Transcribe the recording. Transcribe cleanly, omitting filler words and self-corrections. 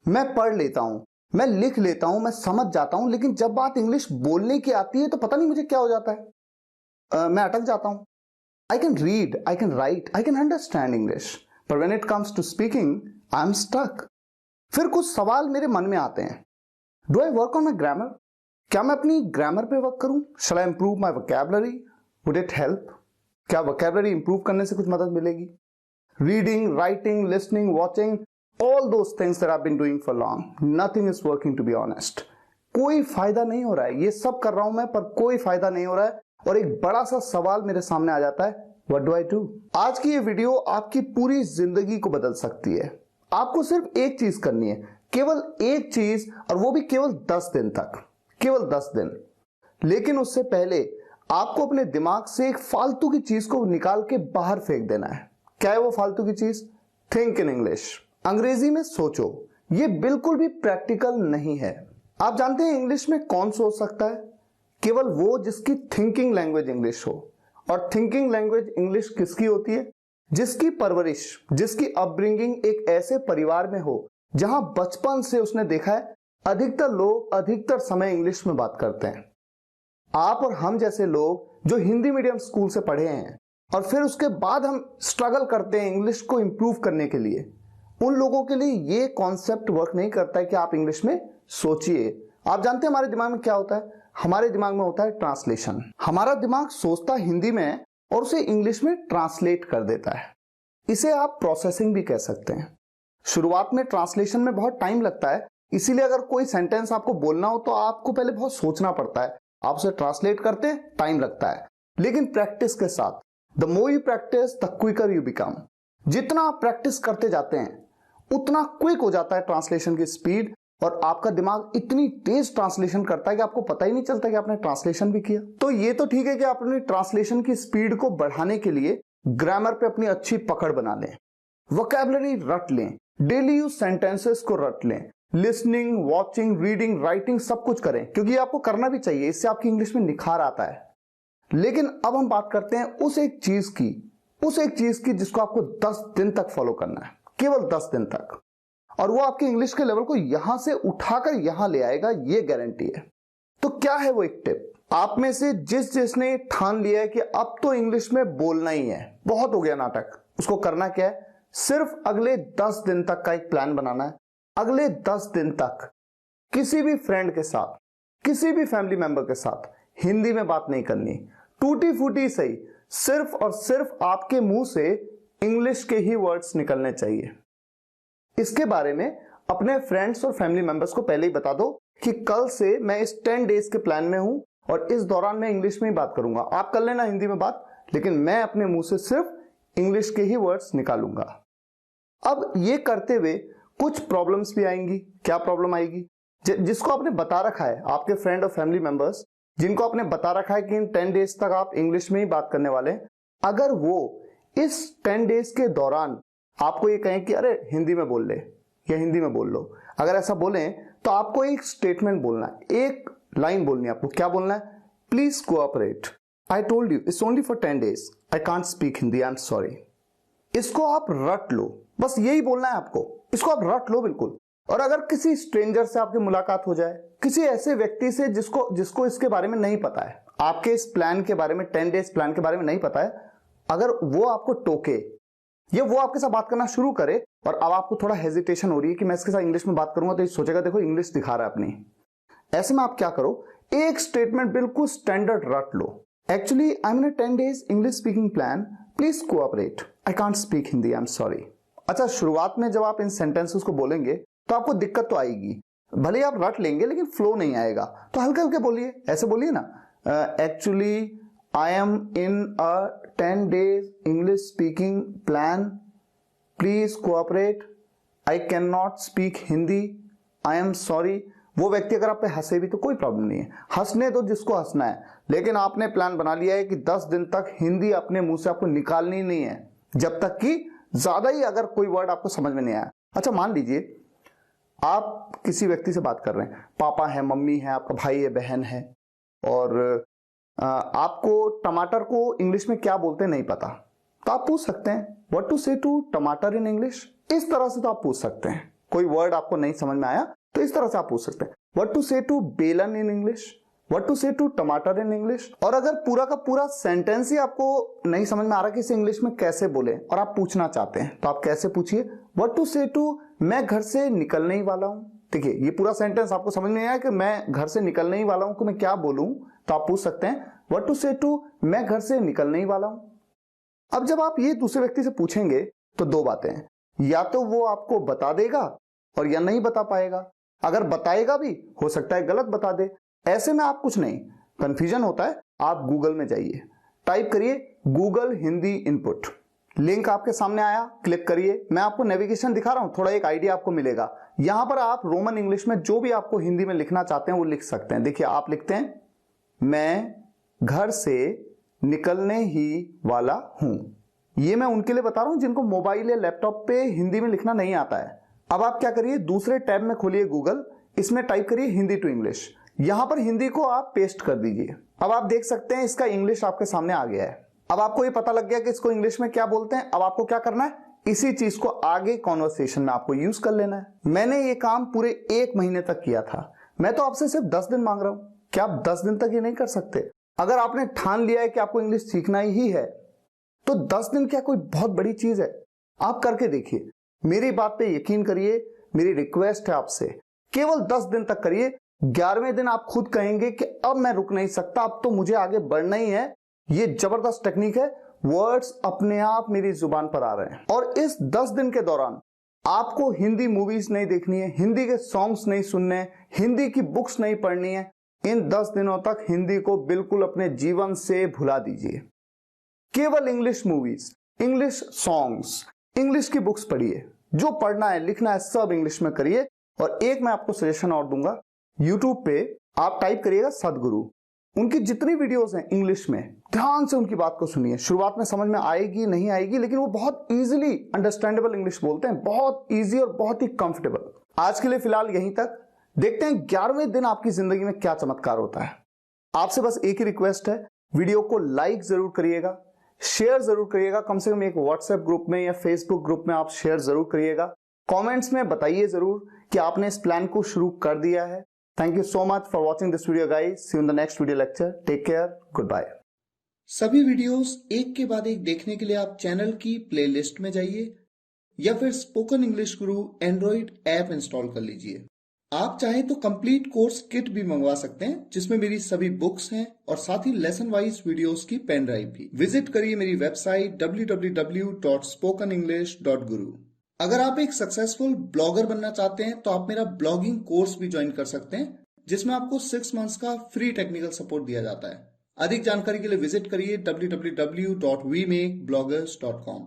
मैं पढ़ लेता हूं, मैं लिख लेता हूं, मैं समझ जाता हूं, लेकिन जब बात इंग्लिश बोलने की आती है तो पता नहीं मुझे क्या हो जाता है। मैं अटक जाता हूं। I can read, I can write, I can understand English, पर when it comes to speaking I am stuck. फिर कुछ सवाल मेरे मन में आते हैं। Do I work on my grammar? क्या मैं अपनी ग्रामर पे वर्क करूं? Shall I improve my vocabulary? Would it help? क्या वोकैबुलरी इंप्रूव करने से कुछ मदद मिलेगी? Reading, writing, listening, watching, all those things that I've been doing for long, nothing is working to be honest. कोई फायदा नहीं हो रहा है। ये सब कर रहा हूं मैं, पर कोई फायदा नहीं हो रहा है। और एक बड़ा सा सवाल मेरे सामने आ जाता है, what do I do? आज की ये वीडियो आपकी पूरी जिंदगी को बदल सकती है। आपको सिर्फ एक चीज करनी है, केवल एक चीज, और वो भी केवल 10 दिन तक, केवल 10 दिन। लेकिन उससे पहले आपको अपने दिमाग से एक फालतू की चीज को निकाल के बाहर फेंक देना है। क्या है वो फालतू की चीज? Think in English. अंग्रेजी में सोचो। ये बिल्कुल भी प्रैक्टिकल नहीं है। आप जानते हैं इंग्लिश में कौन सोच सकता है? केवल वो जिसकी थिंकिंग लैंग्वेज इंग्लिश हो। और थिंकिंग लैंग्वेज इंग्लिश किसकी होती है? जिसकी परवरिश, जिसकी अपब्रिंगिंग एक ऐसे परिवार में हो जहां बचपन से उसने देखा है अधिकतर लोग अधिकतर समय इंग्लिश में बात करते हैं। आप और हम जैसे लोग जो हिंदी मीडियम स्कूल से पढ़े हैं और फिर उसके बाद हम स्ट्रगल करते हैं इंग्लिश को इंप्रूव करने के लिए, उन लोगों के लिए ये कॉन्सेप्ट वर्क नहीं करता है कि आप इंग्लिश में सोचिए। आप जानते हैं हमारे दिमाग में क्या होता है? हमारे दिमाग में होता है ट्रांसलेशन। हमारा दिमाग सोचता हिंदी में और उसे इंग्लिश में ट्रांसलेट कर देता है। इसे आप प्रोसेसिंग भी कह सकते हैं। शुरुआत में ट्रांसलेशन में बहुत टाइम लगता है, इसीलिए अगर कोई सेंटेंस आपको बोलना हो तो आपको पहले बहुत सोचना पड़ता है। आप उसे ट्रांसलेट करते हैं, टाइम लगता है। लेकिन प्रैक्टिस के साथ, the more you practise the quicker you become. जितना आप प्रैक्टिस करते जाते हैं उतना क्विक हो जाता है ट्रांसलेशन की स्पीड, और आपका दिमाग इतनी तेज ट्रांसलेशन करता है कि आपको पता ही नहीं चलता कि आपने ट्रांसलेशन भी किया। तो ये तो ठीक है कि आप अपनी ट्रांसलेशन की स्पीड को बढ़ाने के लिए ग्रामर पे अपनी अच्छी पकड़ बना लें, वोकैबुलरी रट लें, डेली यूज सेंटेंसेस को रट लें, लिसनिंग, वॉचिंग, रीडिंग, राइटिंग सब कुछ करें, क्योंकि ये आपको करना भी चाहिए। इससे आपकी इंग्लिश में निखार आता है। लेकिन अब हम बात करते हैं उस एक चीज की जिसको आपको 10 दिन तक फॉलो करना है, केवल 10 दिन तक। और वो आपके इंग्लिश के लेवल को यहां से उठाकर यहां ले आएगा, ये गारंटी है। तो क्या है वो एक टिप? आप में से जिसने ठान लिया है कि अब तो इंग्लिश में बोलना ही है, बहुत हो गया नाटक, उसको करना क्या है? सिर्फ अगले 10 दिन तक का एक प्लान बनाना है। अगले 10 दिन तक किसी भी फ्रेंड के साथ, किसी भी फैमिली मेंबर के साथ हिंदी में बात नहीं करनी। टूटी फूटी सही, सिर्फ और सिर्फ आपके मुंह से इंग्लिश के ही वर्ड्स निकलने चाहिए। इसके बारे में अपने फ्रेंड्स और फैमिली मेंबर्स को पहले ही बता दो कि कल से मैं इस 10 डेज के प्लान में हूं और इस दौरान मैं इंग्लिश में ही बात करूंगा। आप कर लेना हिंदी में बात, लेकिन मैं अपने मुंह से सिर्फ इंग्लिश के ही वर्ड्स निकालूंगा। अब ये करते हुए कुछ प्रॉब्लम्स भी आएंगी। क्या प्रॉब्लम आएगी? जिसको आपने बता रखा है, आपके फ्रेंड और फैमिली मेंबर्स जिनको आपने बता रखा है कि इन 10 डेज तक आप इंग्लिश में ही बात करने वाले हैं, अगर वो इस 10 डेज के दौरान आपको ये कहें कि अरे हिंदी में बोल ले या हिंदी में बोल लो, अगर ऐसा बोलें तो आपको एक स्टेटमेंट बोलना है, एक लाइन बोलनी है आपको। क्या बोलना है? Please cooperate, I told you it's only for 10 days, I can't speak Hindi, I am sorry. इसको आप रट लो, बस यही बोलना है आपको। इसको आप रट लो बिल्कुल। और अगर किसी स्ट्रेंजर से आपकी मुलाकात हो जाए, किसी ऐसे व्यक्ति से जिसको इसके बारे में नहीं पता है, आपके इस प्लान के बारे में, 10 डेज प्लान के बारे में नहीं पता है, अगर वो आपको टोके या वो आपके साथ बात करना शुरू करे और अब आपको थोड़ा हेजिटेशन हो रही है कि मैं इसके साथ इंग्लिश में बात करूंगा तो ये सोचेगा देखो इंग्लिश दिखा रहा है अपनी, ऐसे में आप क्या करो, एक स्टेटमेंट बिल्कुल स्टैंडर्ड रट लो। Actually I am in a 10 days English speaking plan, please cooperate, I can't speak Hindi, I am sorry. अच्छा, शुरुआत में जब आप इन सेंटेंसेस को बोलेंगे तो आपको दिक्कत तो आएगी, भले आप रट लेंगे लेकिन फ्लो नहीं आएगा। तो हल्के हल्के बोलिए, ऐसे बोलिए ना, actually I am in a 10 days English speaking plan, please cooperate, I can not speak Hindi, I am sorry. वो व्यक्ति अगर आप पे हंसे भी तो कोई प्रॉब्लम नहीं है, हंसने दो जिसको हंसना है, लेकिन आपने प्लान बना लिया है कि 10 दिन तक हिंदी अपने मुंह से आपको निकालनी नहीं है, जब तक कि ज्यादा ही अगर कोई वर्ड आपको समझ में नहीं आया। अच्छा, मान लीजिए आप किसी व्यक्ति से बात कर रहे हैं, पापा है, मम्मी है, आपका भाई है, बहन है, और आपको टमाटर को इंग्लिश में क्या बोलते हैं नहीं पता, तो आप पूछ सकते हैं व्हाट टू से टू टमाटर इन इंग्लिश। इस तरह से तो आप पूछ सकते हैं, कोई वर्ड आपको नहीं समझ में आया तो इस तरह से आप पूछ सकते हैं, व्हाट टू से टू बेलन इन इंग्लिश, व्हाट टू से टू टमाटर इन इंग्लिश। और अगर पूरा का पूरा सेंटेंस ही आपको नहीं समझ में आ रहा कि इसे इंग्लिश में कैसे बोले और आप पूछना चाहते हैं तो आप कैसे पूछिए, व्हाट टू से टू मैं घर से निकलने ही वाला हूं। देखिए ये पूरा सेंटेंस आपको समझ में आया कि मैं घर से निकलने ही वाला हूं कि मैं क्या बोलूं, तो आप पूछ सकते हैं व्हाट टू से टू मैं घर से निकलने ही वाला हूं। अब जब आप ये दूसरे व्यक्ति से पूछेंगे तो दो बातें हैं, या तो वो आपको बता देगा और या नहीं बता पाएगा। अगर बताएगा भी हो सकता है गलत बता दे, ऐसे में आप कुछ नहीं, कंफ्यूजन होता है, आप गूगल में जाइए, टाइप करिए गूगल हिंदी इनपुट, लिंक आपके सामने आया, क्लिक करिए। मैं आपको नेविगेशन दिखा रहा हूं, थोड़ा एक आइडिया आपको मिलेगा। यहां पर आप रोमन इंग्लिश में जो भी आपको हिंदी में लिखना चाहते हैं वो लिख सकते हैं। देखिए आप लिखते हैं मैं घर से निकलने ही वाला हूं। ये मैं उनके लिए बता रहा हूं जिनको मोबाइल या लैपटॉप पे हिंदी में लिखना नहीं आता है। अब आप क्या करिए, दूसरे टैब में खोलिए गूगल, इसमें टाइप करिए हिंदी टू इंग्लिश, यहां पर हिंदी को आप पेस्ट कर दीजिए। अब आप देख सकते हैं इसका इंग्लिश आपके सामने आ गया है। अब आपको ये पता लग गया कि इसको इंग्लिश में क्या बोलते हैं। अब आपको क्या करना है, इसी चीज को आगे कॉन्वर्सेशन में आपको यूज कर लेना है। मैंने ये काम पूरे 1 महीने तक किया था, मैं तो आपसे सिर्फ 10 दिन मांग रहा हूं, क्या आप 10 दिन तक ये नहीं कर सकते? अगर आपने ठान लिया है कि आपको इंग्लिश सीखना ही है तो 10 दिन क्या कोई बहुत बड़ी चीज है? आप करके देखिए, मेरी बात पे यकीन करिए, मेरी रिक्वेस्ट है आपसे, केवल 10 दिन तक करिए। 11वें दिन आप खुद कहेंगे कि अब मैं रुक नहीं सकता, अब तो मुझे आगे बढ़ना ही है। ये जबरदस्त टेक्निक है, वर्ड्स अपने आप मेरी जुबान पर आ रहे हैं। और इस 10 दिन के दौरान आपको हिंदी मूवीज नहीं देखनी है, हिंदी के सॉन्ग्स नहीं सुनने, हिंदी की बुक्स नहीं पढ़नी है। इन 10 दिनों तक हिंदी को बिल्कुल अपने जीवन से भुला दीजिए। केवल English movies, English songs, English की बुक्स पढ़िए, जो पढ़ना है लिखना है सब इंग्लिश में करिए। और एक मैं आपको सजेशन और दूंगा, यूट्यूब पे आप टाइप करिएगा सदगुरु, उनकी जितनी वीडियोस हैं इंग्लिश में, ध्यान से उनकी बात को सुनिए। शुरुआत में समझ में आएगी नहीं आएगी, लेकिन वो बहुत इजीली अंडरस्टैंडेबल इंग्लिश बोलते हैं, बहुत इजी और बहुत ही कंफर्टेबल। आज के लिए फिलहाल यहीं तक, देखते हैं 11वें दिन आपकी जिंदगी में क्या चमत्कार होता है। आपसे बस एक ही रिक्वेस्ट है, वीडियो को लाइक जरूर करिएगा, शेयर जरूर करिएगा, कम से कम एक व्हाट्सएप ग्रुप में या फेसबुक ग्रुप में आप शेयर जरूर करिएगा। कमेंट्स में बताइए जरूर कि आपने इस प्लान को शुरू कर दिया है। Thank you so much for watching this video guys, see you in the next video lecture, take care, goodbye. सभी वीडियोस एक के बाद एक देखने के लिए आप चैनल की प्लेलिस्ट में जाइए या फिर स्पोकन इंग्लिश गुरु एंड्रॉइड ऐप इंस्टॉल कर लीजिए। आप चाहें तो कंप्लीट कोर्स किट भी मंगवा सकते हैं, जिसमें मेरी सभी बुक्स हैं और साथ ही लेसन वाइज वीडियोस की पेन ड्राइव भी। विजिट करिए मेरी वेबसाइट www.spokenenglish.guru। अगर आप एक सक्सेसफुल ब्लॉगर बनना चाहते हैं तो आप मेरा ब्लॉगिंग कोर्स भी ज्वाइन कर सकते हैं, जिसमें आपको 6 मंथ्स का फ्री टेक्निकल सपोर्ट दिया जाता है। अधिक जानकारी के लिए विजिट करिए www.wemakebloggers.com।